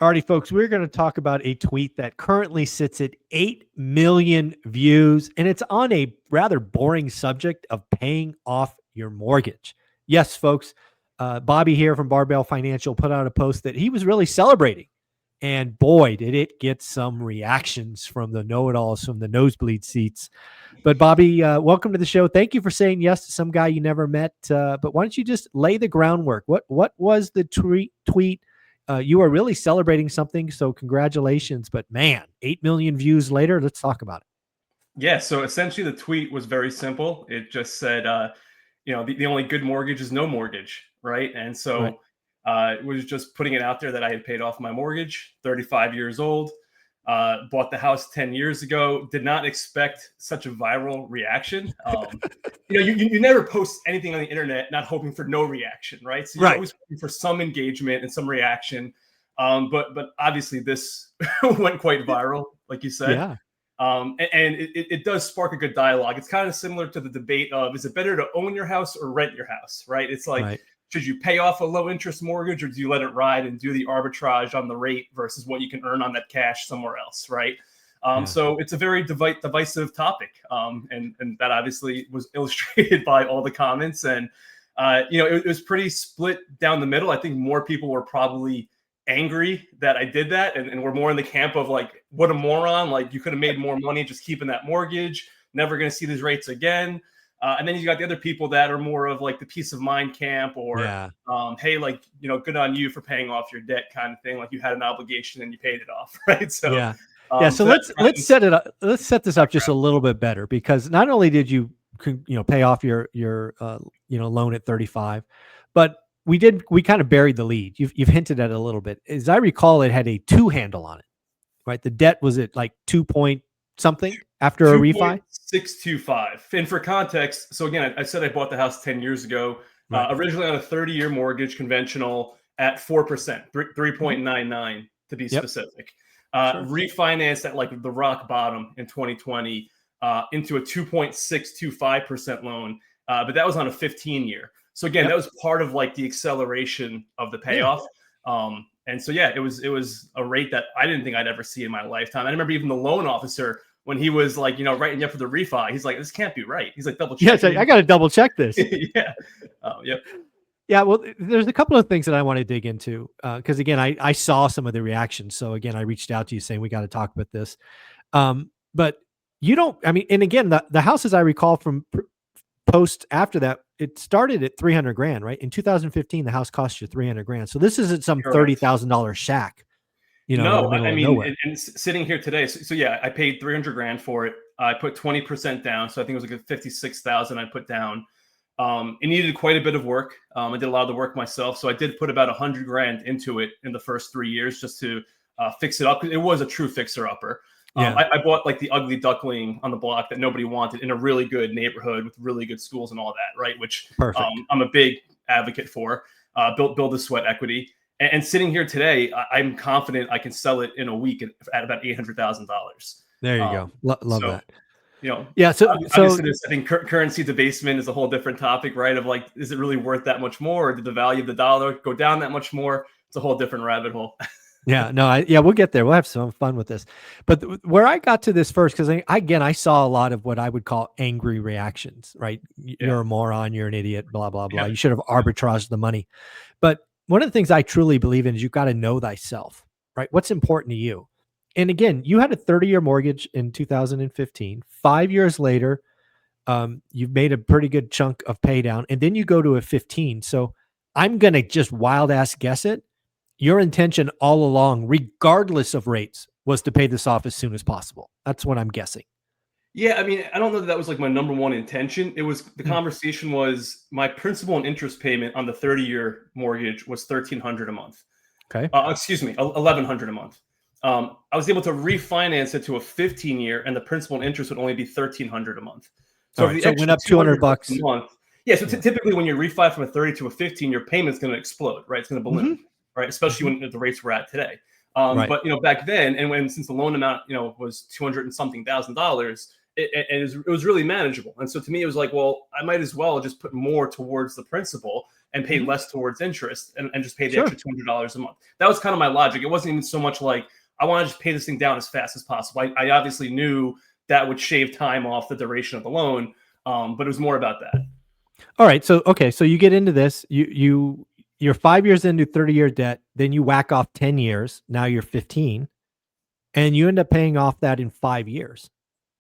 Alrighty, folks, we're going to talk about a tweet that currently sits at 8 million views, and it's on a rather boring subject of paying off your mortgage. Yes, folks, Bobby here from Barbell Financial put out a post that he was really celebrating. And boy, did it get some reactions from the know-it-alls from the nosebleed seats. But Bobby, welcome to the show. Thank you for saying yes to some guy you never met. But why don't you just lay the groundwork? What was the tweet? You are really celebrating something, so congratulations. But man, 8 million views later, let's talk about it. Yeah, so essentially the tweet was very simple. It just said, the only good mortgage is no mortgage, right? And so it was just putting it out there that I had paid off my mortgage, 35 years old, bought the house 10 years ago, did not expect such a viral reaction. You never post anything on the internet not hoping for no reaction, right? So you're always hoping for some engagement and some reaction. But obviously this went quite viral, like you said. Yeah. And it does spark a good dialogue. It's kind of similar to the debate of, is it better to own your house or rent your house, right? It's like, should you pay off a low interest mortgage or do you let it ride and do the arbitrage on the rate versus what you can earn on that cash somewhere else, right? So it's a very divisive topic. And that obviously was illustrated by all the comments. And, it was pretty split down the middle. I think more people were probably angry that I did that. And we're more in the camp of like, what a moron. Like, you could have made more money just keeping that mortgage. Never going to see these rates again. And then you got the other people that are more of like the peace of mind camp or, hey, like, good on you for paying off your debt kind of thing. Like you had an obligation and you paid it off. Right. So, So let's set it up. Let's set this up just a little bit better, because not only did you pay off your loan at 35, but we kind of buried the lead. You've hinted at it a little bit. As I recall, it had a 2 handle on it, right? The debt was at like 2 point something after a refi? 625. And for context, so again, I said I bought the house 10 years ago, originally on a 30-year mortgage, conventional at 4%, 3.99 to be specific. Refinanced at like the rock bottom in 2020 into a 2.625% loan. But that was on a 15-year. So again, that was part of like the acceleration of the payoff. And so, it was a rate that I didn't think I'd ever see in my lifetime. I remember even the loan officer, when he was like, writing up for the refi, he's like, this can't be right. He's like, double check. I got to double check this. Yeah. Well, there's a couple of things that I want to dig into because again, I saw some of the reactions. So again, I reached out to you saying we got to talk about this. But you don't, and again, the houses I recall from post after that, it started at 300 grand, right? In 2015, the house cost you 300 grand. So this isn't some $30,000 shack. No, and sitting here today. So I paid 300 grand for it. I put 20% down. So I think it was like 56,000 I put down. It needed quite a bit of work. I did a lot of the work myself. So I did put about 100 grand into it in the first 3 years just to fix it up. It was a true fixer upper. I bought like the ugly duckling on the block that nobody wanted in a really good neighborhood with really good schools and all that, right? Which I'm a big advocate for. Build the sweat equity. And sitting here today, I'm confident I can sell it in a week at about $800,000. There you go. Love that. So I think currency debasement is a whole different topic, right? Of like, is it really worth that much more? Or did the value of the dollar go down that much more? It's a whole different rabbit hole. We'll get there. We'll have some fun with this. But where I got to this first, because I saw a lot of what I would call angry reactions, right? You're a moron, you're an idiot, blah, blah, blah. You should have arbitraged the money. But one of the things I truly believe in is you've got to know thyself, right? What's important to you? And again, you had a 30-year mortgage in 2015. 5 years later, you've made a pretty good chunk of pay down, and then you go to a 15. So I'm going to just wild ass guess it. Your intention all along, regardless of rates, was to pay this off as soon as possible. That's what I'm guessing. Yeah, I don't know that was like my number one intention. It was the conversation was my principal and interest payment on the 30-year mortgage was $1,300 a month. Okay. $1,100 a month. I was able to refinance it to a 15-year, and the principal and interest would only be $1,300 a month. So it went up $200 a month. Yeah. So typically, when you refi from a 30 to a 15, your payment's going to explode, right? It's going to balloon, right? Especially when the rates we're at today. But back then, and since the loan amount was $200 and something thousand, it was really manageable. And so to me, it was like, well, I might as well just put more towards the principal and pay less towards interest and just pay the extra $200 a month. That was kind of my logic. It wasn't even so much like I want to just pay this thing down as fast as possible. I obviously knew that would shave time off the duration of the loan, but it was more about that. All right. So, okay. So you get into this, you're 5 years into 30-year debt, then you whack off 10 years. Now you're 15 and you end up paying off that in 5 years.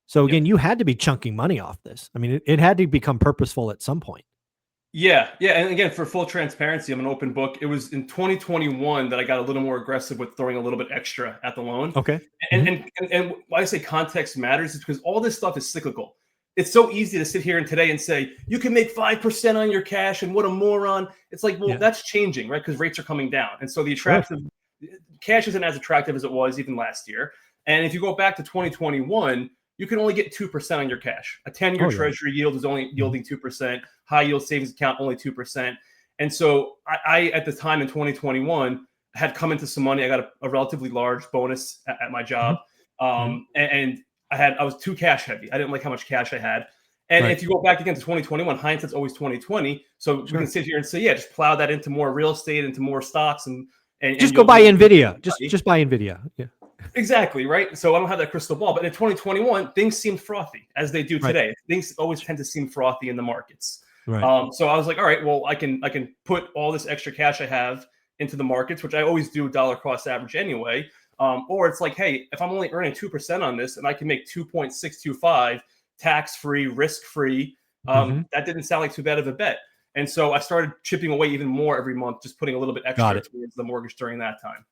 So again, you had to be chunking money off this. I mean, it had to become purposeful at some point. Yeah. And again, for full transparency, I'm an open book. It was in 2021 that I got a little more aggressive with throwing a little bit extra at the loan. Okay. And why I say context matters is because all this stuff is cyclical. It's so easy to sit here and today and say, you can make 5% on your cash and what a moron. It's like, well, that's changing, right? Because rates are coming down. And so the attractive cash isn't as attractive as it was even last year. And if you go back to 2021, you can only get 2% on your cash. A 10-year treasury yield is only yielding 2%. High yield savings account, only 2%. And so I at the time in 2021, had come into some money. I got a relatively large bonus at my job. And I was too cash heavy. I didn't like how much cash I had. And if you go back again to 2021, hindsight's always 2020. So we can sit here and say, yeah, just plow that into more real estate, into more stocks, and just go buy Nvidia. Just buy Nvidia. Yeah. Exactly, right? So I don't have that crystal ball. But in 2021, things seemed frothy, as they do today. Things always tend to seem frothy in the markets. So I was like, all right, well, I can put all this extra cash I have into the markets, which I always do dollar cost average anyway. Or it's like, hey, if I'm only earning 2% on this and I can make 2.625 tax-free, risk-free, that didn't sound like too bad of a bet. And so I started chipping away even more every month, just putting a little bit extra towards the mortgage during that time.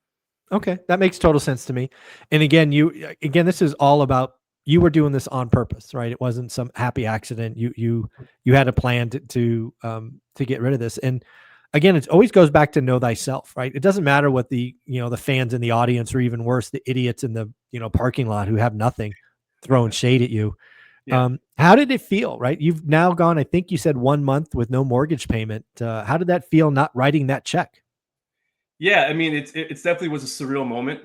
Okay, that makes total sense to me. And again, this is all about, you were doing this on purpose, right? It wasn't some happy accident. You had a plan to get rid of this. And again, it always goes back to know thyself, right? It doesn't matter what the fans in the audience, or even worse, the idiots in the parking lot who have nothing throwing shade at you. How did it feel, right? You've now gone, I think you said 1 month with no mortgage payment. How did that feel, not writing that check? Yeah, I mean, it definitely was a surreal moment.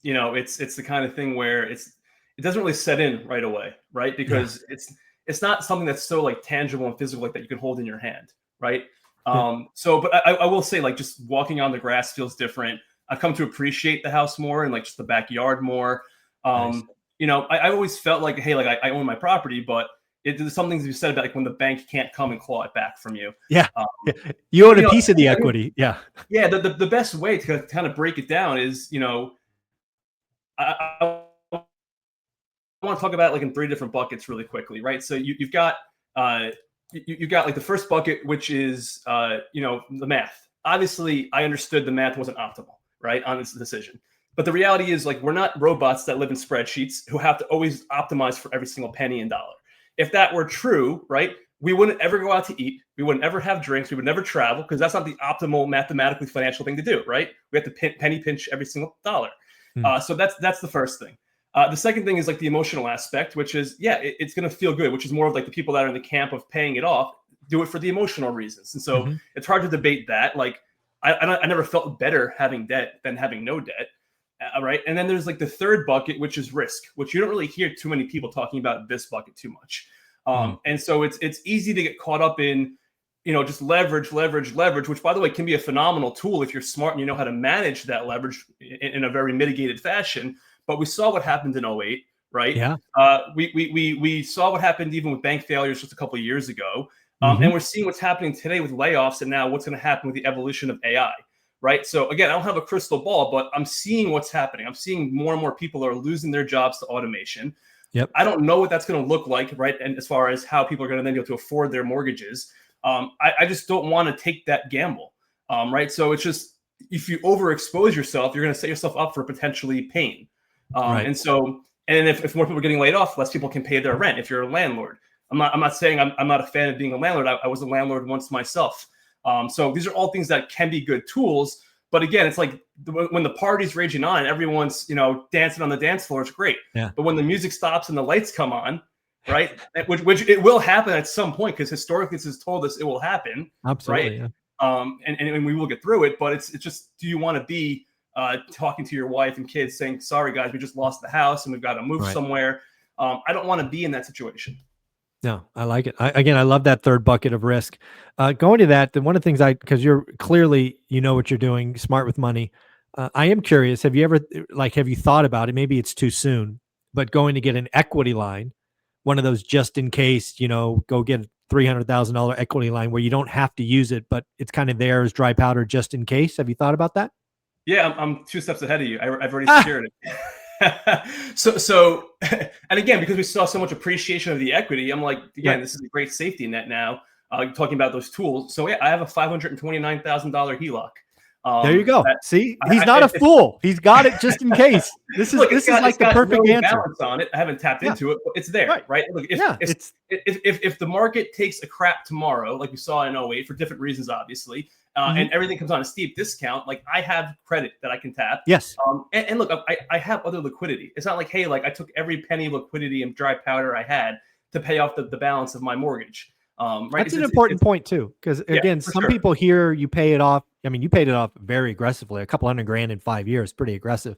It's the kind of thing where it doesn't really set in right away, right? Because it's not something that's so like tangible and physical like that you can hold in your hand, right? But I will say, like, just walking on the grass feels different. I've come to appreciate the house more and like just the backyard more. I always felt like, hey, like I own my property, but there's some things you said about like when the bank can't come and claw it back from you. You own a piece of the equity. The best way to kind of break it down is, I want to talk about it like in 3 different buckets really quickly, right? So you've got you've got like the first bucket, which is the math. Obviously, I understood the math wasn't optimal, right, on this decision. But the reality is, like, we're not robots that live in spreadsheets who have to always optimize for every single penny and dollar. If that were true, right, we wouldn't ever go out to eat. We wouldn't ever have drinks. We would never travel, because that's not the optimal mathematically financial thing to do, right? We have to penny pinch every single dollar. So that's the first thing. The second thing is like the emotional aspect, which is, it's going to feel good, which is more of like the people that are in the camp of paying it off, do it for the emotional reasons. And so it's hard to debate that. Like, I never felt better having debt than having no debt. Right. And then there's like the third bucket, which is risk, which you don't really hear too many people talking about this bucket too much. And so it's easy to get caught up in, just leverage, which, by the way, can be a phenomenal tool if you're smart and you know how to manage that leverage in a very mitigated fashion. But we saw what happened in 2008, right? Yeah. We saw what happened even with bank failures just a couple of years ago. And we're seeing what's happening today with layoffs, and now what's going to happen with the evolution of AI. Right. So again, I don't have a crystal ball, but I'm seeing what's happening. I'm seeing more and more people are losing their jobs to automation. I don't know what that's going to look like, right? And as far as how people are going to then be able to afford their mortgages, I just don't want to take that gamble. Right. So it's just, if you overexpose yourself, you're going to set yourself up for potentially pain. And if more people are getting laid off, less people can pay their rent. If you're a landlord, I'm not saying I'm not a fan of being a landlord. I was a landlord once myself. So these are all things that can be good tools. But again, it's like when the party's raging on, everyone's, dancing on the dance floor, it's great. But when the music stops and the lights come on, right, which it will happen at some point, because historically this has told us it will happen. Absolutely. Right? And we will get through it. But it's just, do you want to be talking to your wife and kids saying, sorry, guys, we just lost the house and we've got to move somewhere? I don't want to be in that situation. No, I like it. Again, I love that third bucket of risk. Going to that, one of the things because you're clearly, you know what you're doing, smart with money. I am curious, have you ever, have you thought about it? Maybe it's too soon, but going to get an equity line, one of those just in case, go get a $300,000 equity line where you don't have to use it, but it's kind of there as dry powder just in case. Have you thought about that? Yeah, I'm 2 steps ahead of you. I've already secured it. So, and again, because we saw so much appreciation of the equity, I'm like, again, this is a great safety net now. Talking about those tools. So yeah, I have a $529,000 HELOC. There you go. See, he's not a fool. He's got it just in case. This is like the perfect answer. Balance on it. I haven't tapped into it, but it's there, right? Look, if the market takes a crap tomorrow, like we saw in 08 for different reasons, obviously, and everything comes on a steep discount, like I have credit that I can tap. Yes. And look, I have other liquidity. It's not like, hey, like I took every penny of liquidity and dry powder I had to pay off the balance of my mortgage. Right. That's an important point too, because again, some people here, you pay it off. I mean, you paid it off very aggressively, a couple $100,000 in 5 years, pretty aggressive,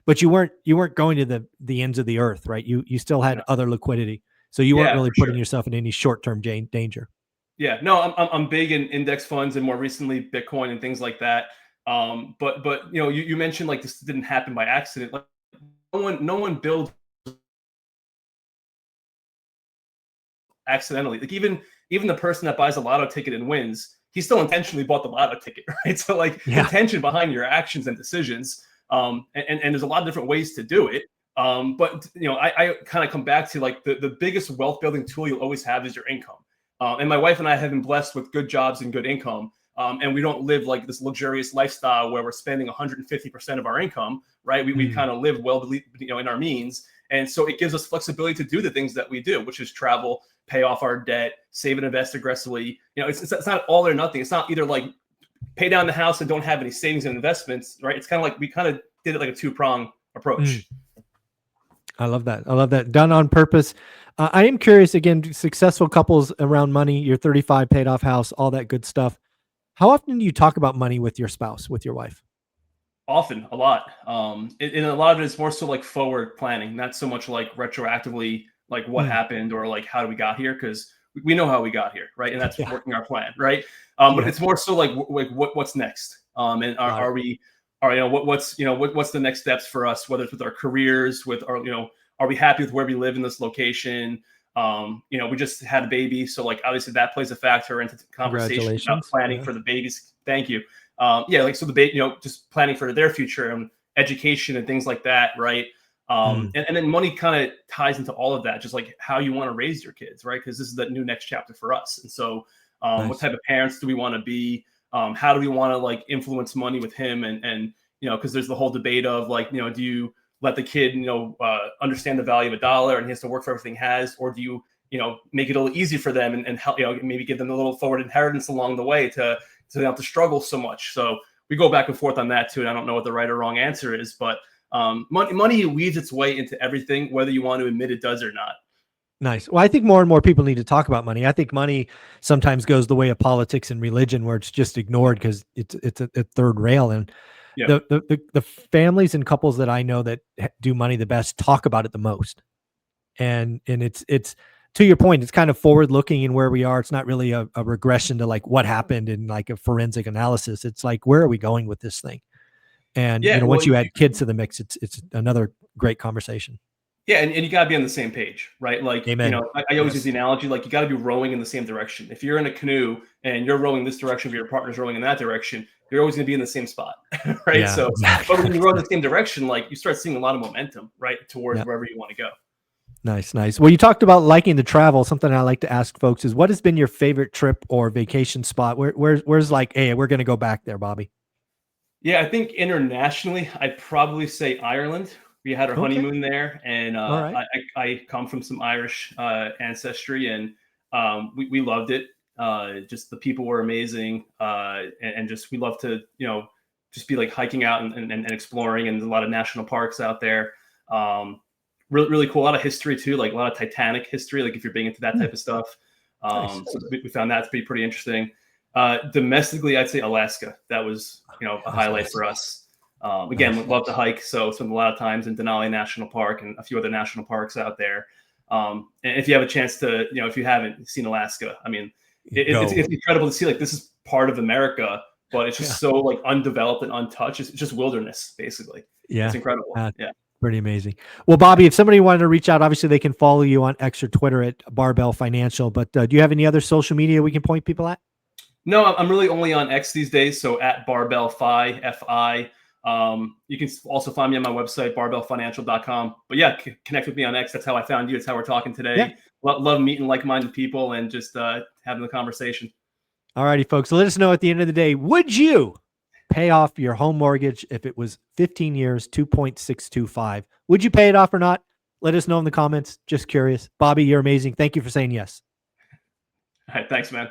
but you weren't going to the ends of the earth, right? You still had other liquidity. So you weren't really putting yourself in any short-term danger. Yeah, no, I'm big in index funds and more recently Bitcoin and things like that. But you mentioned like this didn't happen by accident. Like no one builds accidentally. Like even the person that buys a lotto ticket and wins, he still intentionally bought the lotto ticket, right? So like intention behind your actions and decisions. And there's a lot of different ways to do it. But I kind of come back to like the biggest wealth building tool you'll always have is your income. And my wife and I have been blessed with good jobs and good income. And we don't live like this luxurious lifestyle where we're spending 150% of our income, right? We kind of live well, in our means. And so it gives us flexibility to do the things that we do, which is travel, pay off our debt, save and invest aggressively. It's not all or nothing. It's not either like pay down the house and don't have any savings and investments, right? It's kind of like we kind of did it like a two-prong approach. I love that. I love that. Done on purpose. I am curious, again, successful couples around money, you're 35, paid off house, all that good stuff. How often do you talk about money with your spouse, with your wife? Often, a lot. And a lot of it is more so like forward planning, not so much like retroactively, like what happened or like how we got here, because we know how we got here, right? And that's working our plan, right? But it's more so like what's next? And are we, what's the next steps for us, whether it's with our careers, with our, are we happy with where we live in this location? We just had a baby, so like obviously that plays a factor into the conversation about planning for the babies. Thank you. So the baby, just planning for their future and education and things like that, right? And then money kind of ties into all of that, just like how you want to raise your kids, right? Because this is the new next chapter for us. And so what type of parents do we want to be? How do we want to like influence money with him? And because there's the whole debate of like, do you let the kid, understand the value of a dollar and he has to work for everything he has, or do you, make it a little easy for them and help, maybe give them a little forward inheritance along the way to they don't have to struggle so much. So we go back and forth on that too. And I don't know what the right or wrong answer is, but money weaves its way into everything, whether you want to admit it does or not. Nice. Well, I think more and more people need to talk about money. I think money sometimes goes the way of politics and religion, where it's just ignored because it's a third rail. And the families and couples that I know that do money the best talk about it the most. And it's to your point, it's kind of forward looking in where we are. It's not really a regression to like what happened in like a forensic analysis. It's like, where are we going with this thing? And once you add kids to the mix, it's another great conversation. Yeah, and you gotta be on the same page, right? Like, Amen. I always use the analogy, like you gotta be rowing in the same direction. If you're in a canoe and you're rowing this direction, but your partner's rowing in that direction, you're always gonna be in the same spot, right? Yeah, so, exactly. but when you row in the same direction, like you start seeing a lot of momentum, right, towards wherever you want to go. Nice. Well, you talked about liking to travel. Something I like to ask folks is, what has been your favorite trip or vacation spot? Where's like, hey, we're gonna go back there, Bobby? Yeah, I think internationally, I'd probably say Ireland. We had our honeymoon there, and I come from some Irish ancestry, and we loved it. Just the people were amazing, and just we love to just be like hiking out and exploring, and there's a lot of national parks out there. Really cool. A lot of history too, like a lot of Titanic history. Like if you're big into that type of stuff, so we found that to be pretty interesting. Domestically, I'd say Alaska. That was a highlight for us. Again, love to hike, so spent a lot of times in Denali National Park and a few other national parks out there. And if you have a chance to, if you haven't seen Alaska, I mean, it's incredible to see, like, this is part of America, but it's just so like undeveloped and untouched. It's just wilderness, basically. Yeah. It's incredible. Yeah. Pretty amazing. Well, Bobby, if somebody wanted to reach out, obviously they can follow you on X or Twitter at Barbell Financial, but do you have any other social media we can point people at? No, I'm really only on X these days. So at Barbell Fi, F-I. You can also find me on my website, barbellfinancial.com. But yeah, connect with me on X. That's how I found you. It's how we're talking today. Yeah. Love meeting like-minded people and just having the conversation. All righty, folks. So let us know at the end of the day, would you pay off your home mortgage if it was 15 years, 2.625? Would you pay it off or not? Let us know in the comments. Just curious. Bobby, you're amazing. Thank you for saying yes. All right. Thanks, man.